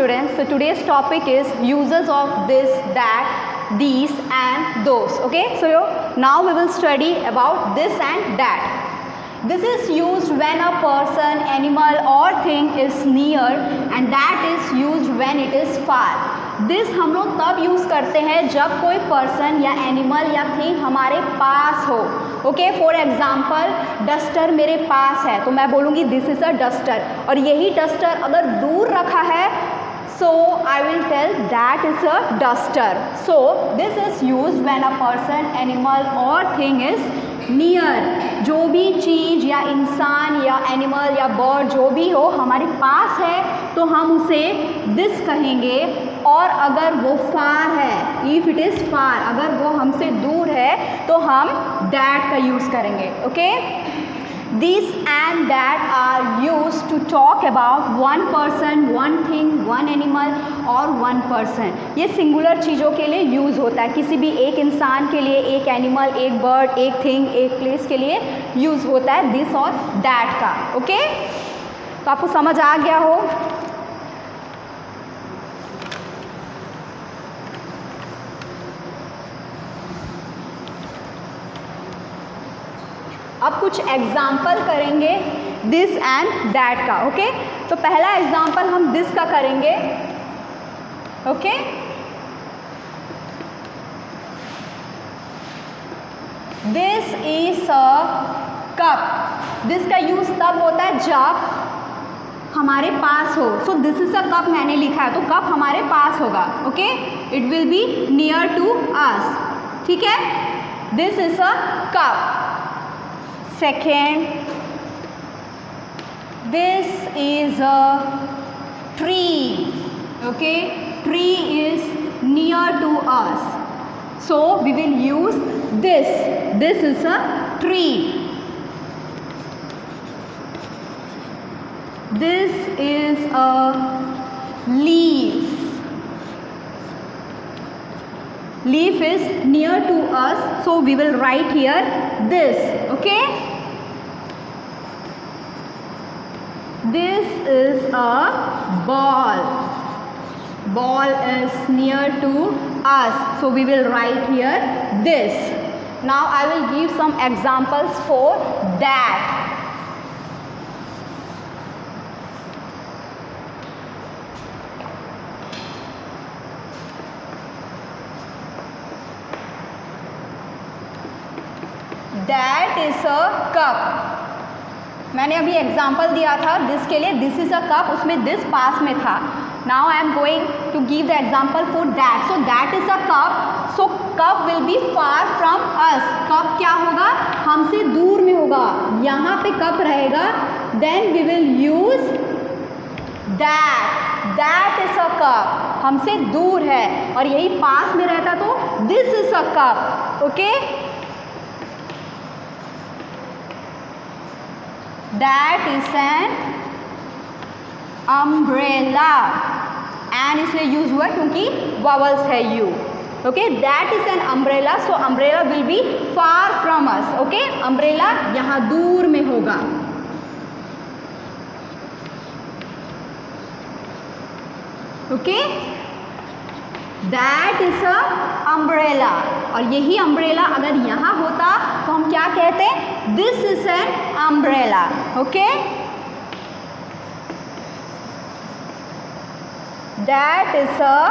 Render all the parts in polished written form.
students. So today's topic is uses of this, that, these and those. Okay, so now we will study about this and that. This is used when a person, animal or thing is near and that is used when it is far. This हम लोग तब use करते हैं जब कोई person या animal या thing हमारे पास हो. ओके, फॉर एग्जाम्पल डस्टर मेरे पास है तो मैं बोलूँगी दिस इज़ अ डस्टर, और यही डस्टर अगर दूर रखा है so I will tell that is a duster. So this is used when a person, animal or thing is near. जो भी चीज़ या इंसान या एनिमल या बर्ड जो भी हो हमारे पास है तो हम उसे दिस कहेंगे, और अगर वो फार है, इफ़ इट इज़ फार, अगर वो हमसे दूर है तो हम दैट का यूज़ करेंगे. Okay, This and that are used to talk about one person, one thing, one animal और one person. ये सिंगुलर चीज़ों के लिए यूज़ होता है, किसी भी एक इंसान के लिए, एक एनिमल, एक बर्ड, एक थिंग, एक प्लेस के लिए यूज़ होता है दिस और दैट का. ओके, तो आपको समझ आ गया हो. अब कुछ एग्जाम्पल करेंगे दिस एंड दैट का. ओके, तो पहला एग्जाम्पल हम दिस का करेंगे. Okay, this is a cup. This का यूज तब होता है जब हमारे पास हो. So this is a cup मैंने लिखा है तो कप हमारे पास होगा. Okay, it will be near to us. ठीक है, this is a cup. Second, this is a tree. Okay, tree is near to us, so we will use this. This is a tree. This is a leaf. Leaf is near to us, so we will write here this. Okay, this is a ball. Ball is near to us, so we will write here this. Now I will give some examples for that. That is a cup. मैंने अभी example दिया था this के लिए, this is a cup, उसमें this पास में था. Now I am going to give the example for that. So that is a cup, so cup will be far from us. Cup क्या होगा, हमसे दूर में होगा. यहाँ पे कप रहेगा, then we will use that. That is a cup, हमसे दूर है, और यही पास में रहता तो this is a cup. Okay, That is an umbrella. And इसलिए यूज हुआ क्योंकि vowels है U. Okay, that is an umbrella. So umbrella will be far from us. Okay, umbrella यहाँ दूर में होगा. Okay, that is a umbrella. और यही अम्ब्रेला अगर यहाँ होता तो हम क्या कहते हैं, this is an umbrella. Okay, that is a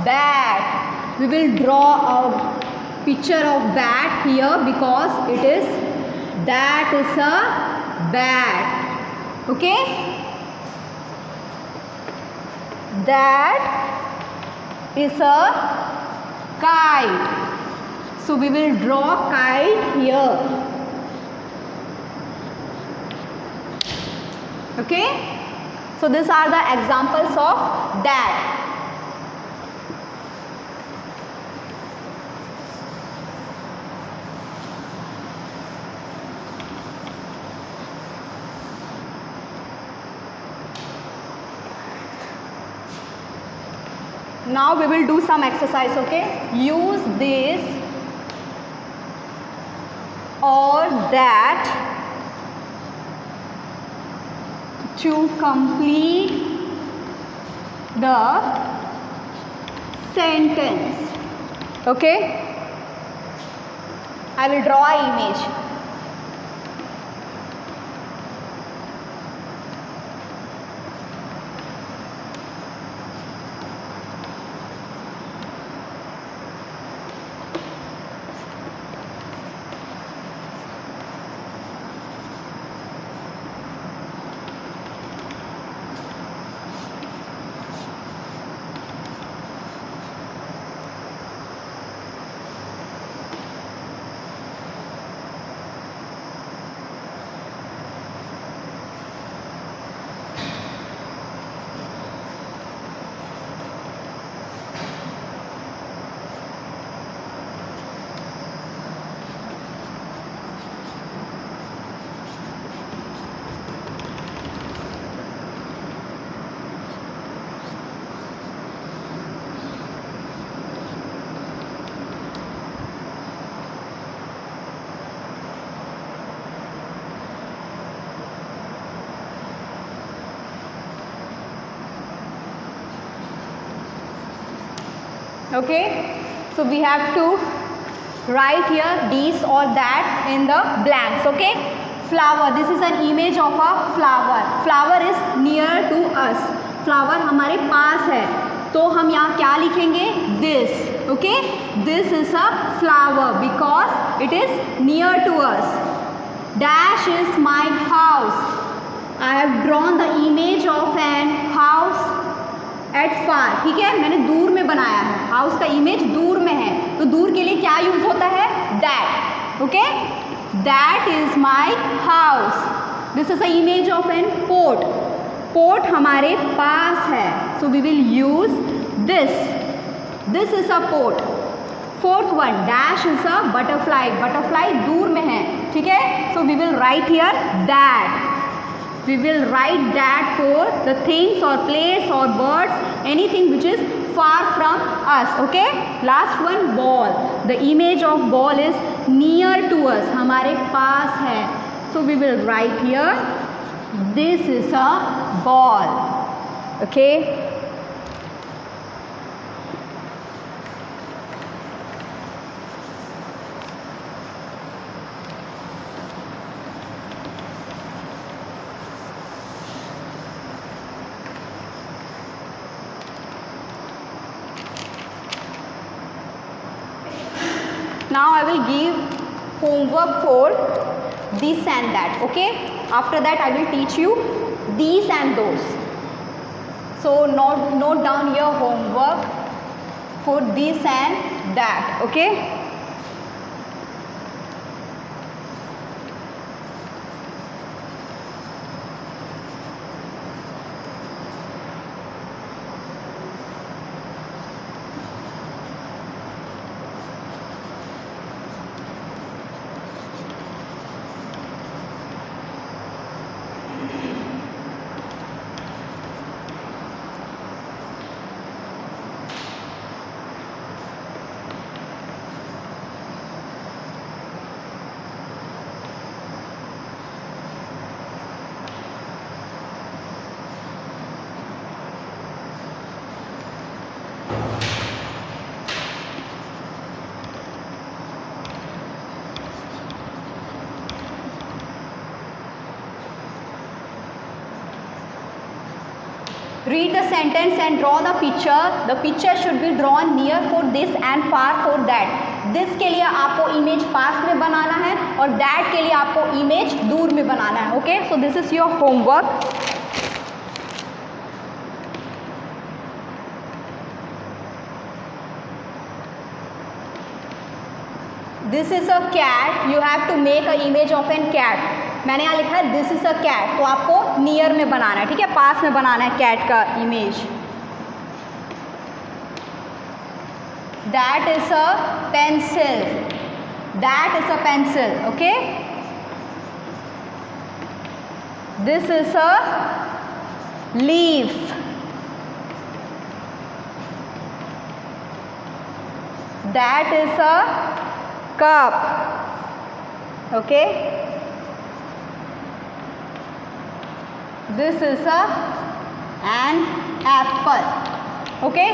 bat. We will draw a picture of bat here because it is that is a bat. Okay, that is a kite. So we will draw kite here. Okay, so these are the examples of that. Now we will do some exercise. Okay, use this or that to complete the sentence. Okay, I will draw an image. Okay, so we have to write here this or that in the blanks. Okay, flower, this is an image of a flower. Flower is near to us. Flower हमारे पास है, तो हम यहाँ क्या लिखेंगे? This. Okay, this is a flower because it is near to us. Dash is my house. I have drawn the image of an house at far. ठीक है, मैंने दूर में बनाया है. हाउस का इमेज दूर में है, तो दूर के लिए क्या यूज होता है? That. Okay, that is my house. This is a image of an pot. Pot हमारे पास है, so we will use this. This is a pot. Fourth one, dash is a butterfly. Butterfly दूर में है. ठीक है, so we will write here that. We will write that for the things or place or birds, anything which is far from us. Okay, last one, ball. The image of ball is near to us, हमारे पास है, so we will write here this is a ball. Okay, now I will give homework for this and that. Okay, after that I will teach you these and those. So note down your homework for this and that. Okay, read the sentence and draw the picture. The picture should be drawn near for this and far for that. This के लिए आपको image पास में बनाना है और that के लिए आपको image दूर में बनाना है. Okay, so this is your homework. This is a cat. You have to make a image of an cat. मैंने यहाँ लिखा है दिस इज अ कैट, तो आपको नियर में बनाना है. ठीक है, पास में बनाना है कैट का image. That is a pencil. That is a pencil. Okay, this is a leaf. That is a cup. Okay, this is an Apple. Okay,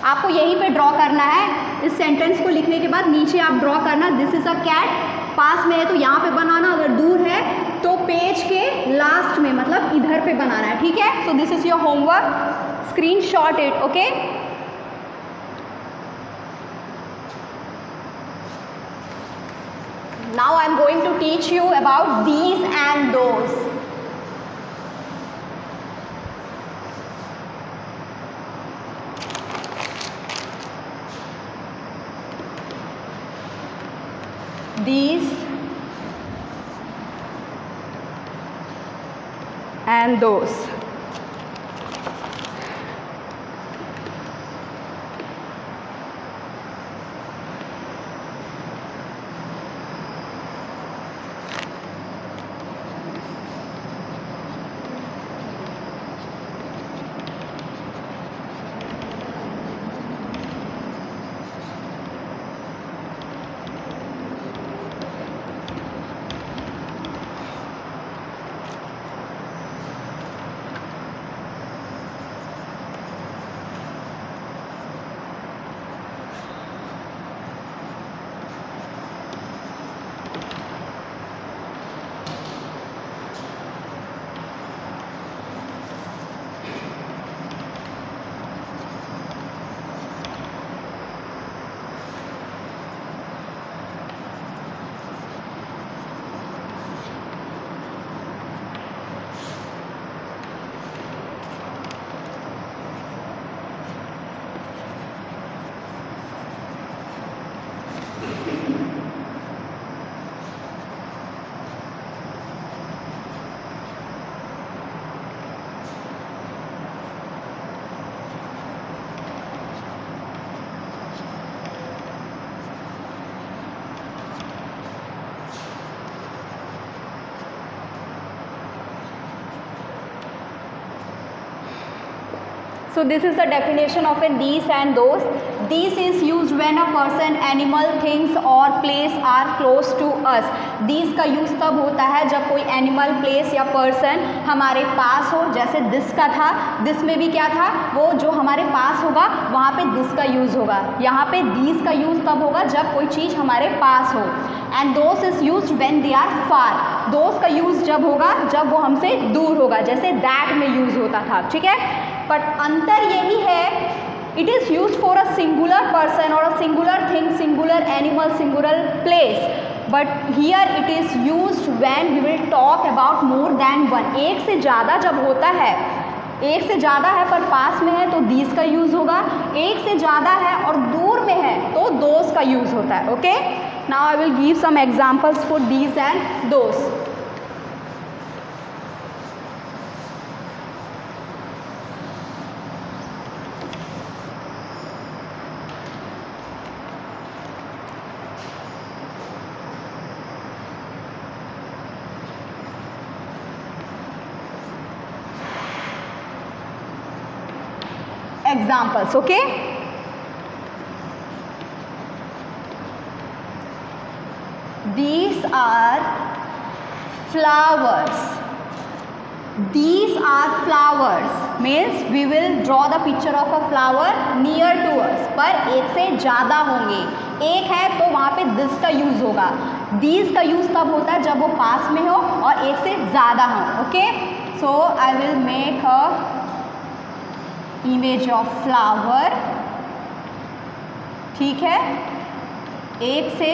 आपको यहीं पे ड्रॉ करना है। इस सेंटेंस को लिखने के बाद नीचे आप ड्रॉ करना, दिस इज अ कैट। पास में है तो यहाँ पे बनाना, अगर दूर है तो पेज के लास्ट में, मतलब इधर पे बनाना है, ठीक है। सो this is your homework, screenshot it. Okay, now I am going to teach you about these and those. These and those. So this is the definition of a these and those. These is used when a person, animal, things or place are close to us. These का use तब होता है जब कोई animal, place या person हमारे पास हो। जैसे दिस का था, दिस में भी क्या था, वो जो हमारे पास होगा वहाँ पे दिस का यूज़ होगा। यहाँ पे these का यूज़ तब होगा जब कोई चीज़ हमारे पास हो। And those is use when they are far. Those का यूज़ जब होगा जब वो हमसे दूर होगा, जैसे दैट में यूज़ होता था, ठीक है। बट अंतर यही है, it is use for a singular person और a singular thing, singular animal, singular place. But here it is use when we will talk about more than one. एक से ज़्यादा जब होता है, एक से ज़्यादा है पर पास में है तो दीज का यूज़ होगा, एक से ज़्यादा है और दूर में है तो दोस का यूज़ होता है। Okay, now I will give some examples for these and those. Examples, okay? These are flowers. These are flowers means we will draw the picture of a flower near to us. पर एक से ज़्यादा होंगे, एक है तो वहाँ पे this का यूज़ होगा। These का यूज़ तब होता है जब वो पास में हो और एक से ज़्यादा हो। Okay, so I will make a image of flower, ठीक है, एक से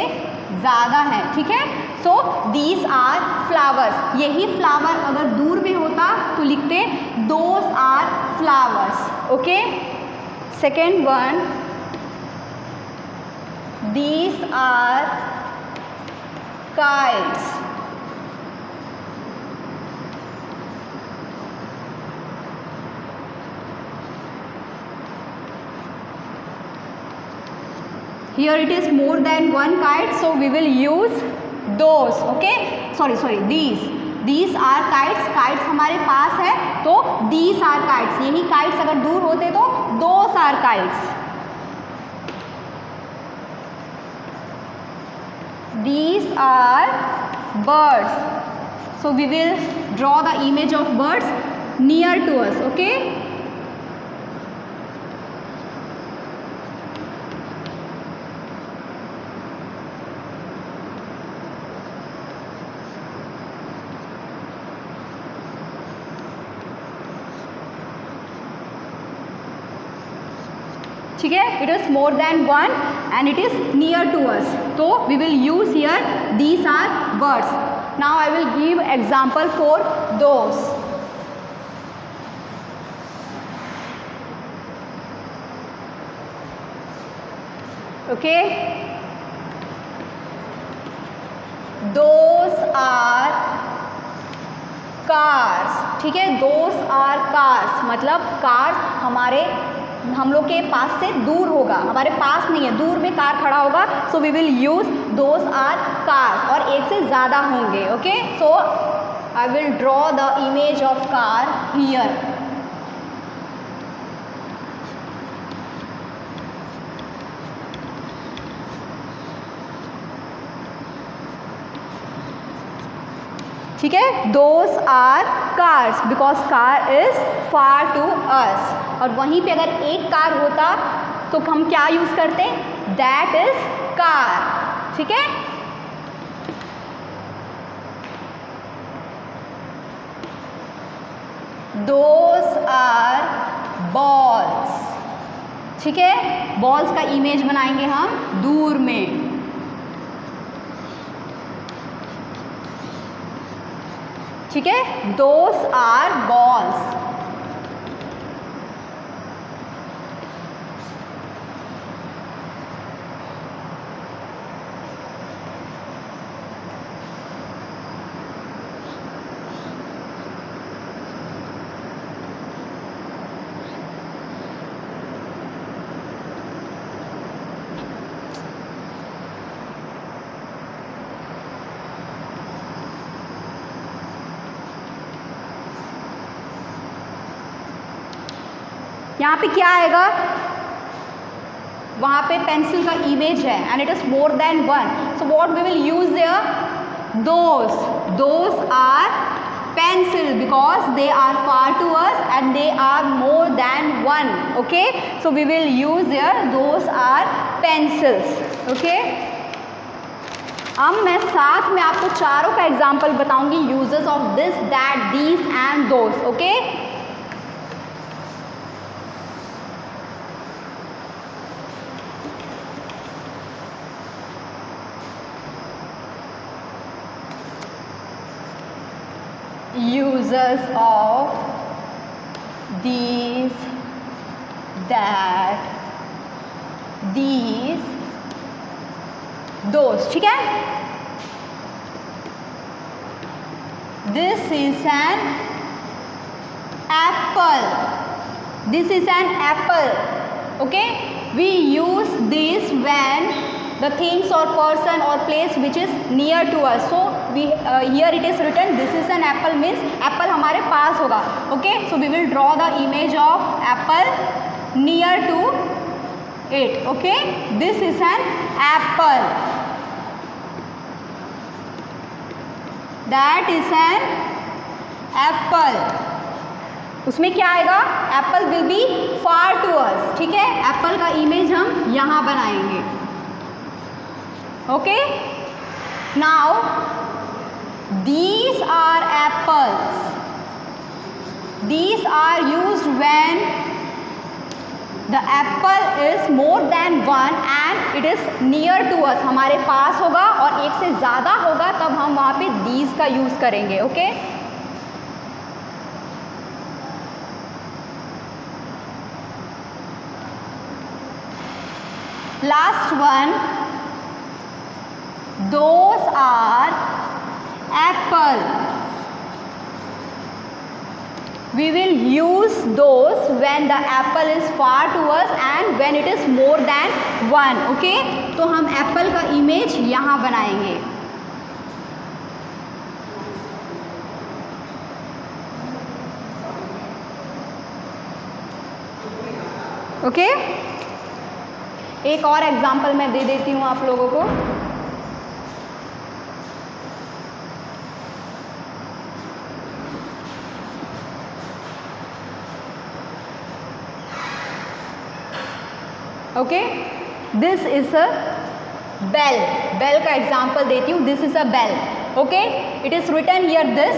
ज़्यादा है, ठीक है। So these are flowers. यही फ्लावर अगर दूर में होता तो लिखते those are flowers. Okay, second one, these are kites. Here it is more than one kite, so we will use those. Okay, sorry, these are kites. Kites हमारे पास है तो these are kites. यही kites अगर दूर होते तो those are kites. These are birds. So we will draw the image of birds near to us. Okay, ठीक है, it is more than one and it is near to us, तो we will use here these are words. Now I will give example for those. Okay, those are cars. ठीक है, those are cars मतलब cars हमारे हम लोग के पास से दूर होगा, हमारे पास नहीं है, दूर में कार खड़ा होगा, so we will use those are cars, और एक से ज़्यादा होंगे. Okay, so I will draw the image of car here. ठीक है, those are cars because car is far to us. और वहीं पे अगर एक कार होता तो हम क्या यूज़ करते, दैट इज कार. ठीक है, दोस आर बॉल्स. ठीक है, बॉल्स का इमेज बनाएंगे हम दूर में. ठीक है, दोस आर बॉल्स. यहाँ पे क्या आएगा, वहाँ पे पेंसिल का इमेज है and it is more than one, so what we will use there, those are pencil because they are far to us and they are more than one. Okay, so we will use there those are pencils. Okay, अब मैं साथ में आपको चारों का example बताऊंगी, uses of this, that, these and those. Okay, uses of these, that, these, those. ठीक है, this is an apple. This is an apple. Okay, we use this when the things or person or place which is near to us. So we here it is written this is an apple means apple हमारे पास होगा. Okay, so we will draw the image of apple near to it. Okay, this is an apple. That is an apple. उसमें क्या आएगा, apple will be far to us. ठीक है, Apple का image हम यहाँ बनाएंगे. Okay, now these are apples. These are used when the apple is more than one and it is near to us. हमारे पास होगा और एक से ज़्यादा होगा तब हम वहाँ पे these का यूज़ करेंगे. Okay, last one, those are apple. We will use those when the apple is far to us and when it is more than one. Okay, तो हम एप्पल का इमेज यहाँ बनाएंगे. ओके, एक और एग्जांपल मैं दे देती हूँ आप लोगों को. Okay, this is a bell. Bell का एग्जाम्पल देती हूँ. This is a bell. Okay, it is written here this,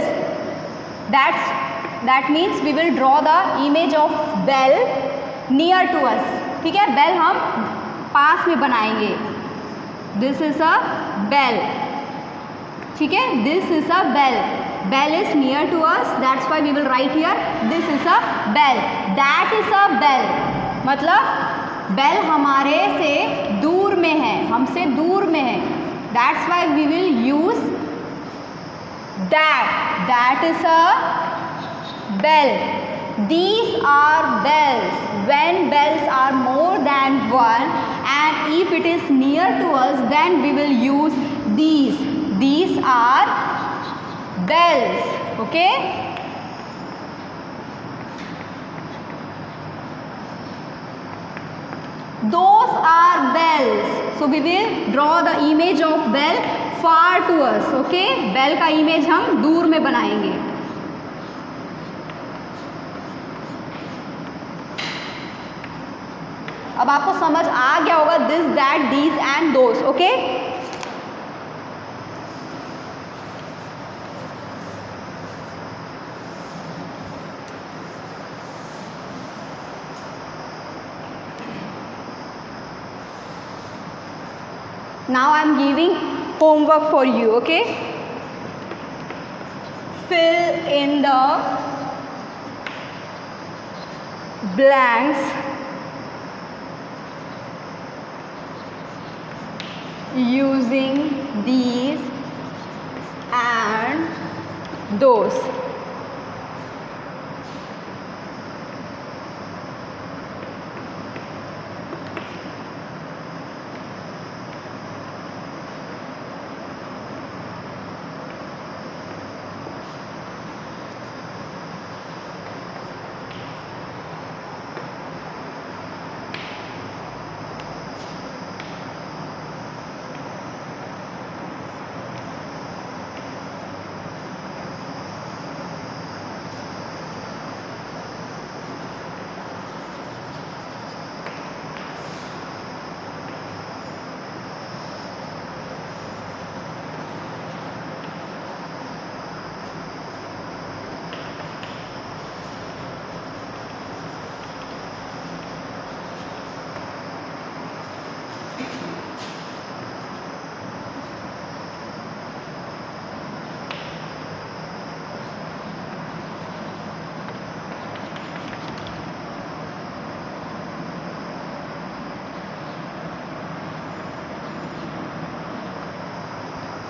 that means we will draw the image of bell near to us. ठीक है, बेल हम पास में बनाएंगे, दिस इज अ बेल, ठीक है, this is a bell, bell is near to us, that's why we will write here this is a bell, that is a bell, मतलब bell हमारे से दूर में है, हमसे दूर में है, that's why we will use that is a bell, these are bells, when bells are more than one and if it is near to us then we will use these are bells, okay. Those are bells, so we will draw the image of bell far to us, okay, bell का image हम दूर में बनाएंगे. अब आपको समझ आ गया होगा this that these and those, okay. Now I am giving homework for you, okay. Fill in the blanks using these and those.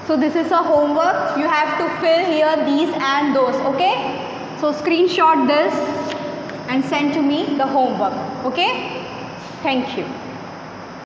So this is a homework, you have to fill here these and those, okay. So screenshot this and send to me the homework, okay. Thank you.